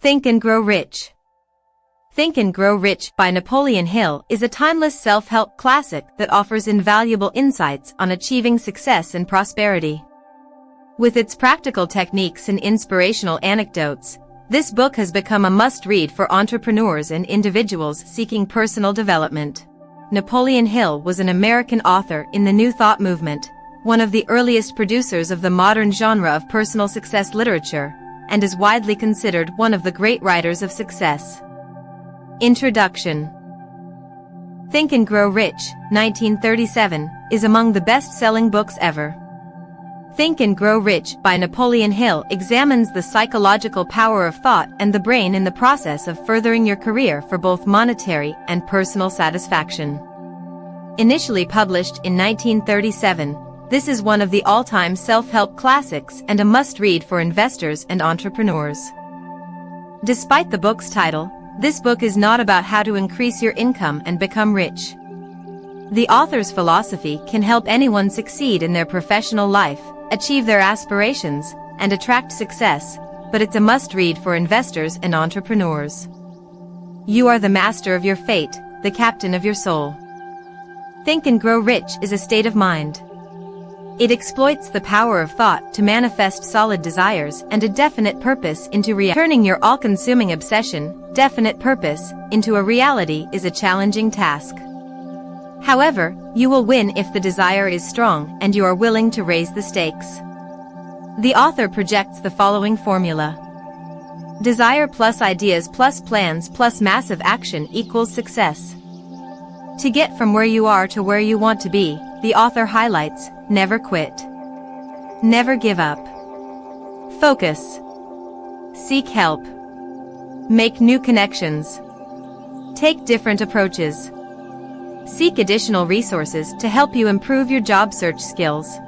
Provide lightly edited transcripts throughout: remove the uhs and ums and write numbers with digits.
Think and Grow Rich. Think and Grow Rich by Napoleon Hill is a timeless self-help classic that offers invaluable insights on achieving success and prosperity. With its practical techniques and inspirational anecdotes, this book has become a must-read for entrepreneurs and individuals seeking personal development. Napoleon Hill was an American author in the New Thought movement, one of the earliest producers of the modern genre of personal success literature, and is widely considered one of the great writers of success. Introduction. Think and Grow Rich, 1937, is among the best-selling books ever. Think and Grow Rich by Napoleon Hill examines the psychological power of thought and the brain in the process of furthering your career for both monetary and personal satisfaction. Initially published in 1937, this is one of the all-time self-help classics and a must-read for investors and entrepreneurs. Despite the book's title, this book is not about how to increase your income and become rich. The author's philosophy can help anyone succeed in their professional life, achieve their aspirations, and attract success, but it's a must-read for investors and entrepreneurs. You are the master of your fate, the captain of your soul. Think and Grow Rich is a state of mind. It exploits the power of thought to manifest solid desires and a definite purpose into reality. Turning your all-consuming obsession, definite purpose, into a reality is a challenging task. However, you will win if the desire is strong and you are willing to raise the stakes. The author projects the following formula. Desire plus ideas plus plans plus massive action equals success. To get from where you are to where you want to be, the author highlights, never quit. Never give up. Focus. Seek help. Make new connections. Take different approaches. Seek additional resources to help you improve your job search skills.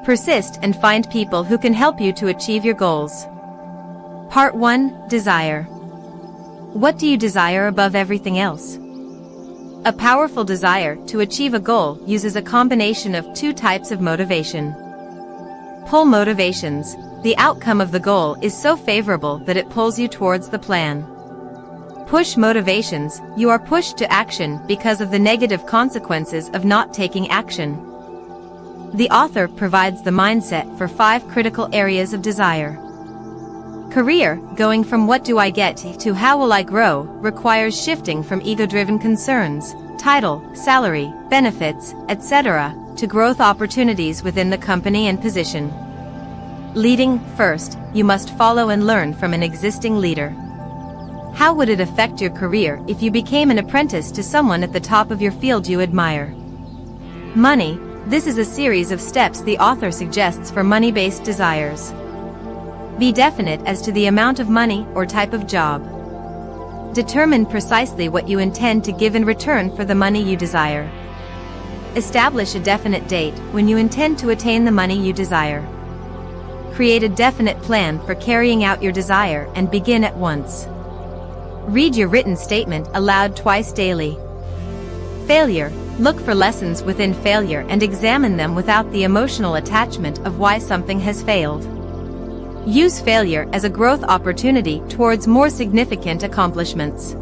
Persist and find people who can help you to achieve your goals. Part 1. Desire. What do you desire above everything else? A powerful desire to achieve a goal uses a combination of two types of motivation. Pull motivations. The outcome of the goal is so favorable that it pulls you towards the plan. Push motivations. You are pushed to action because of the negative consequences of not taking action. The author provides the mindset for 5 critical areas of desire. Career, going from what do I get to how will I grow, requires shifting from ego-driven concerns, title, salary, benefits, etc., to growth opportunities within the company and position. Leading, first, you must follow and learn from an existing leader. How would it affect your career if you became an apprentice to someone at the top of your field you admire? Money. This is a series of steps the author suggests for money-based desires. Be definite as to the amount of money or type of job. Determine precisely what you intend to give in return for the money you desire. Establish a definite date when you intend to attain the money you desire. Create a definite plan for carrying out your desire and begin at once. Read your written statement aloud twice daily. Failure. Look for lessons within failure and examine them without the emotional attachment of why something has failed. Use failure as a growth opportunity towards more significant accomplishments.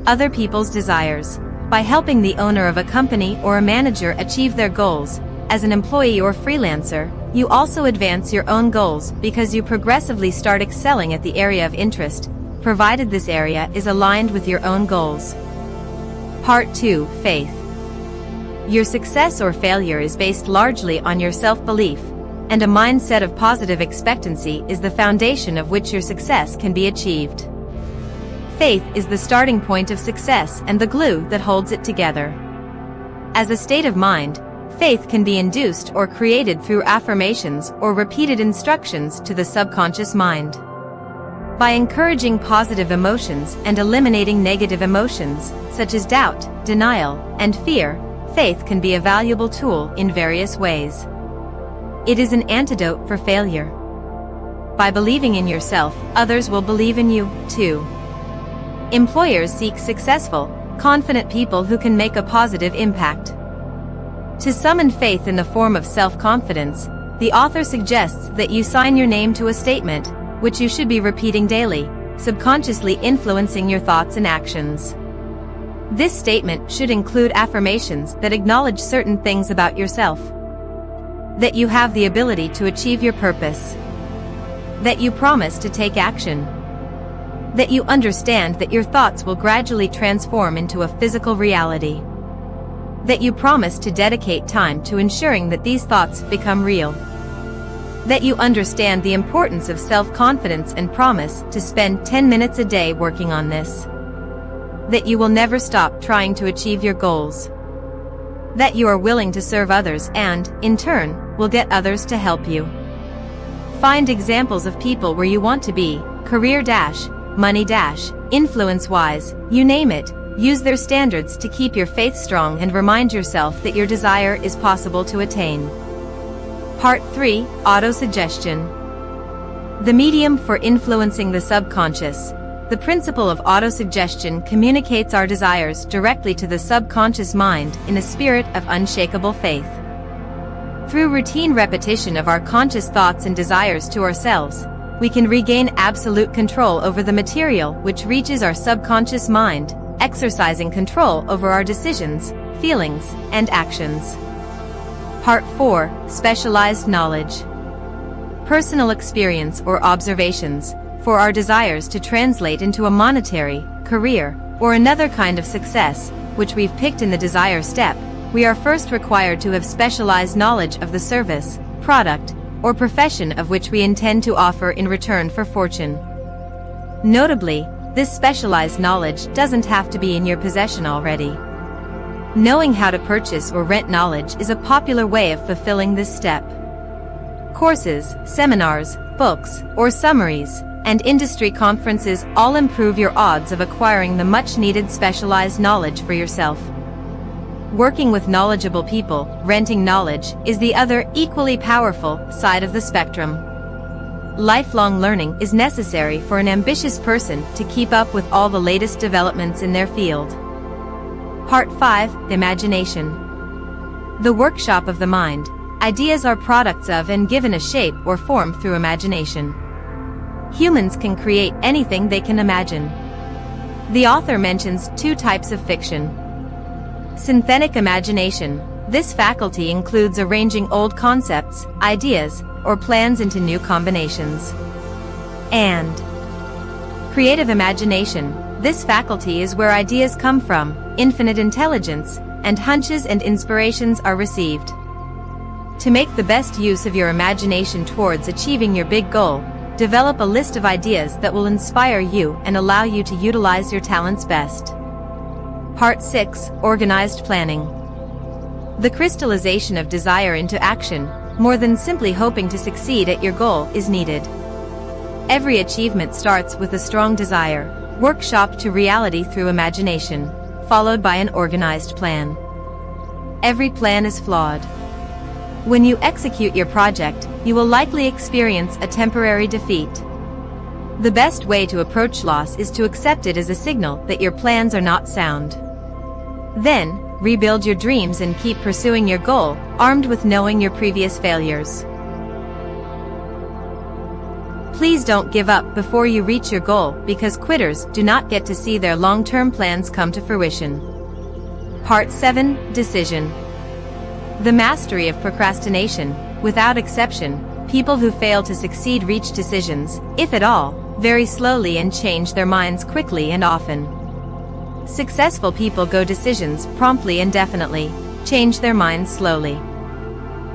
Other people's desires. By helping the owner of a company or a manager achieve their goals, as an employee or freelancer, you also advance your own goals because you progressively start excelling at the area of interest, provided this area is aligned with your own goals. Part 2. Faith. Your success or failure is based largely on your self-belief, and a mindset of positive expectancy is the foundation of which your success can be achieved. Faith is the starting point of success and the glue that holds it together. As a state of mind, faith can be induced or created through affirmations or repeated instructions to the subconscious mind. By encouraging positive emotions and eliminating negative emotions, such as doubt, denial, and fear, faith can be a valuable tool in various ways. It is an antidote for failure. By believing in yourself, others will believe in you, too. Employers seek successful, confident people who can make a positive impact. To summon faith in the form of self-confidence, the author suggests that you sign your name to a statement, which you should be repeating daily, subconsciously influencing your thoughts and actions. This statement should include affirmations that acknowledge certain things about yourself. That you have the ability to achieve your purpose. That you promise to take action. That you understand that your thoughts will gradually transform into a physical reality. That you promise to dedicate time to ensuring that these thoughts become real. That you understand the importance of self-confidence and promise to spend 10 minutes a day working on this. That you will never stop trying to achieve your goals. That you are willing to serve others and, in turn, will get others to help you. Find examples of people where you want to be, career-money- influence-wise, you name it. Use their standards to keep your faith strong and remind yourself that your desire is possible to attain. Part 3, Autosuggestion. The medium for influencing the subconscious. The principle of autosuggestion communicates our desires directly to the subconscious mind in a spirit of unshakable faith. Through routine repetition of our conscious thoughts and desires to ourselves, we can regain absolute control over the material which reaches our subconscious mind, exercising control over our decisions, feelings, and actions. Part 4, Specialized Knowledge. Personal experience or observations. For our desires to translate into a monetary, career, or another kind of success, which we've picked in the desire step, we are first required to have specialized knowledge of the service, product, or profession of which we intend to offer in return for fortune. Notably, this specialized knowledge doesn't have to be in your possession already. Knowing how to purchase or rent knowledge is a popular way of fulfilling this step. Courses, seminars, books, or summaries, and industry conferences all improve your odds of acquiring the much-needed specialized knowledge for yourself. Working with knowledgeable people, renting knowledge, is the other, equally powerful, side of the spectrum. Lifelong learning is necessary for an ambitious person to keep up with all the latest developments in their field. Part 5, Imagination. The workshop of the mind. Ideas are products of and given a shape or form through imagination. Humans can create anything they can imagine. The author mentions 2 types of fiction. Synthetic imagination. This faculty includes arranging old concepts, ideas, or plans into new combinations. And creative imagination. This faculty is where ideas come from, infinite intelligence, and hunches and inspirations are received. To make the best use of your imagination towards achieving your big goal, develop a list of ideas that will inspire you and allow you to utilize your talents best. Part 6, Organized Planning. The crystallization of desire into action, more than simply hoping to succeed at your goal, is needed. Every achievement starts with a strong desire, workshopped to reality through imagination, followed by an organized plan. Every plan is flawed. When you execute your project, you will likely experience a temporary defeat. The best way to approach loss is to accept it as a signal that your plans are not sound. Then, rebuild your dreams and keep pursuing your goal, armed with knowing your previous failures. Please don't give up before you reach your goal, because quitters do not get to see their long-term plans come to fruition. Part 7, Decision. The mastery of procrastination. Without exception, people who fail to succeed reach decisions, if at all, very slowly and change their minds quickly and often. Successful people go decisions promptly and definitely, change their minds slowly.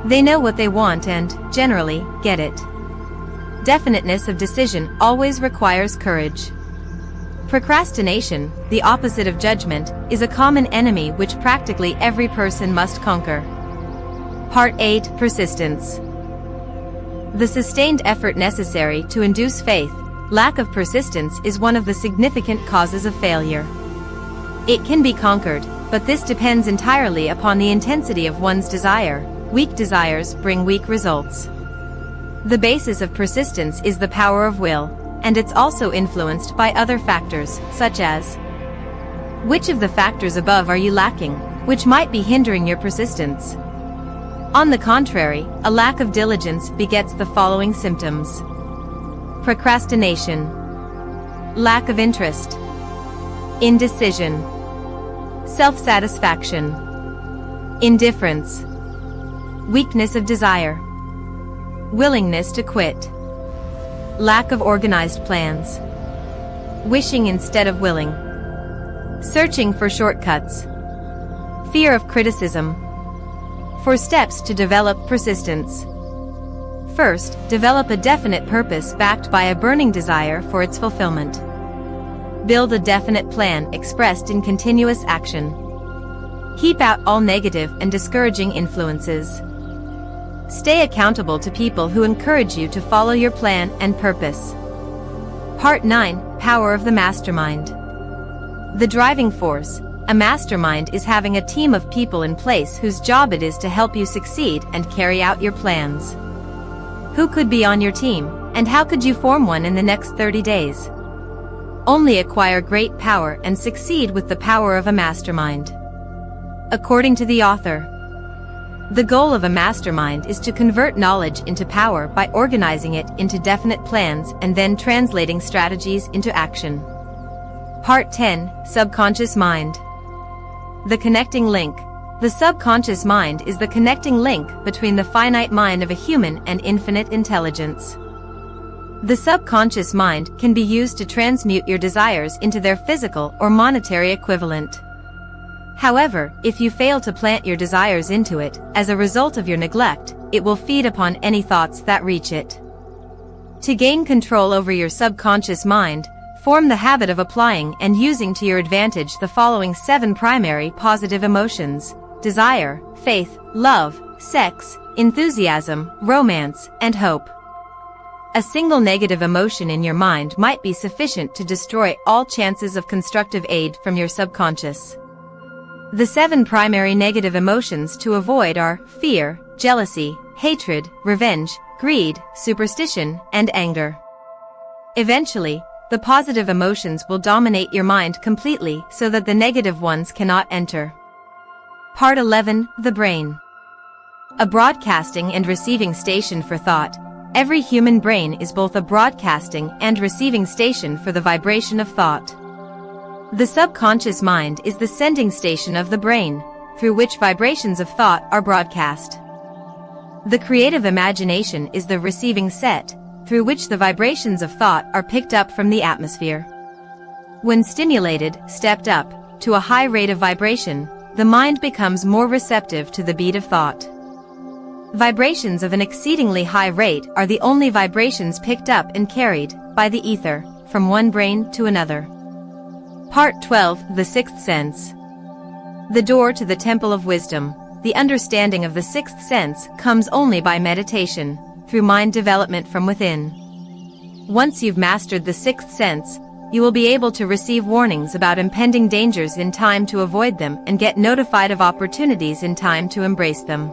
They know what they want and, generally, get it. Definiteness of decision always requires courage. Procrastination, the opposite of judgment, is a common enemy which practically every person must conquer. Part 8, Persistence. The sustained effort necessary to induce faith. Lack of persistence is one of the significant causes of failure. It can be conquered, but this depends entirely upon the intensity of one's desire. Weak desires bring weak results. The basis of persistence is the power of will, and it's also influenced by other factors, such as which of the factors above are you lacking, which might be hindering your persistence? On the contrary, a lack of diligence begets the following symptoms. Procrastination. lack of interest, indecision, self-satisfaction, indifference, weakness of desire, willingness to quit, lack of organized plans, wishing instead of willing, searching for shortcuts, fear of criticism. For steps to develop persistence. First, develop a definite purpose backed by a burning desire for its fulfillment. Build a definite plan expressed in continuous action. Keep out all negative and discouraging influences. Stay accountable to people who encourage you to follow your plan and purpose. Part 9: Power of the Mastermind. The driving force. A mastermind is having a team of people in place whose job it is to help you succeed and carry out your plans. Who could be on your team, and how could you form one in the next 30 days? Only acquire great power and succeed with the power of a mastermind. According to the author, the goal of a mastermind is to convert knowledge into power by organizing it into definite plans and then translating strategies into action. Part 10: Subconscious Mind. The connecting link. The subconscious mind is the connecting link between the finite mind of a human and infinite intelligence. The subconscious mind can be used to transmute your desires into their physical or monetary equivalent. However, if you fail to plant your desires into it, as a result of your neglect, it will feed upon any thoughts that reach it. To gain control over your subconscious mind, form the habit of applying and using to your advantage the following 7 primary positive emotions: desire, faith, love, sex, enthusiasm, romance, and hope. A single negative emotion in your mind might be sufficient to destroy all chances of constructive aid from your subconscious. The 7 primary negative emotions to avoid are fear, jealousy, hatred, revenge, greed, superstition, and anger. Eventually, the positive emotions will dominate your mind completely so that the negative ones cannot enter. Part 11: The Brain. A broadcasting and receiving station for thought. Every human brain is both a broadcasting and receiving station for the vibration of thought. The subconscious mind is the sending station of the brain, through which vibrations of thought are broadcast. The creative imagination is the receiving set, through which the vibrations of thought are picked up from the atmosphere. When stimulated, stepped up, to a high rate of vibration, the mind becomes more receptive to the beat of thought. Vibrations of an exceedingly high rate are the only vibrations picked up and carried, by the ether, from one brain to another. Part 12: The Sixth Sense. The door to the Temple of Wisdom. The understanding of the sixth sense comes only by meditation, through mind development from within. Once you've mastered the sixth sense, you will be able to receive warnings about impending dangers in time to avoid them and get notified of opportunities in time to embrace them.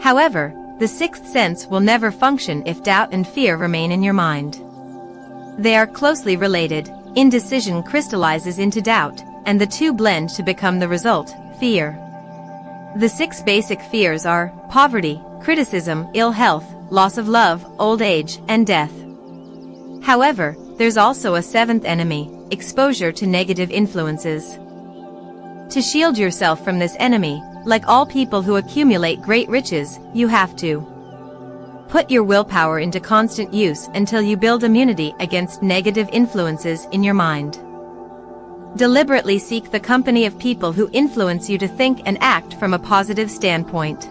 However, the sixth sense will never function if doubt and fear remain in your mind. They are closely related. Indecision crystallizes into doubt, and the two blend to become the result, fear. The 6 basic fears are poverty, criticism, ill health, loss of love, old age, and death. However, there's also a 7th enemy, exposure to negative influences. To shield yourself from this enemy, like all people who accumulate great riches, you have to put your willpower into constant use until you build immunity against negative influences in your mind. Deliberately seek the company of people who influence you to think and act from a positive standpoint.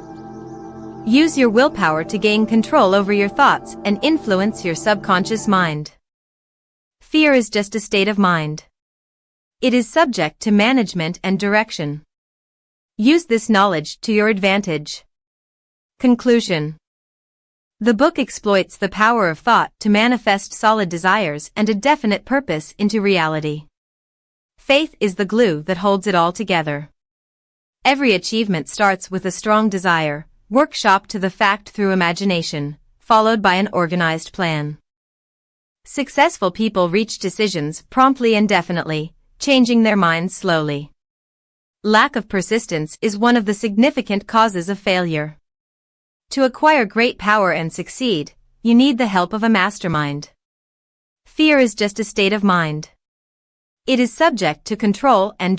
Use your willpower to gain control over your thoughts and influence your subconscious mind. Fear is just a state of mind. It is subject to management and direction. Use this knowledge to your advantage. Conclusion. The book exploits the power of thought to manifest solid desires and a definite purpose into reality. Faith is the glue that holds it all together. Every achievement starts with a strong desire, workshopped to the fact through imagination, followed by an organized plan. Successful people reach decisions promptly and definitely, changing their minds slowly. Lack of persistence is one of the significant causes of failure. To acquire great power and succeed, you need the help of a mastermind. Fear is just a state of mind. It is subject to control and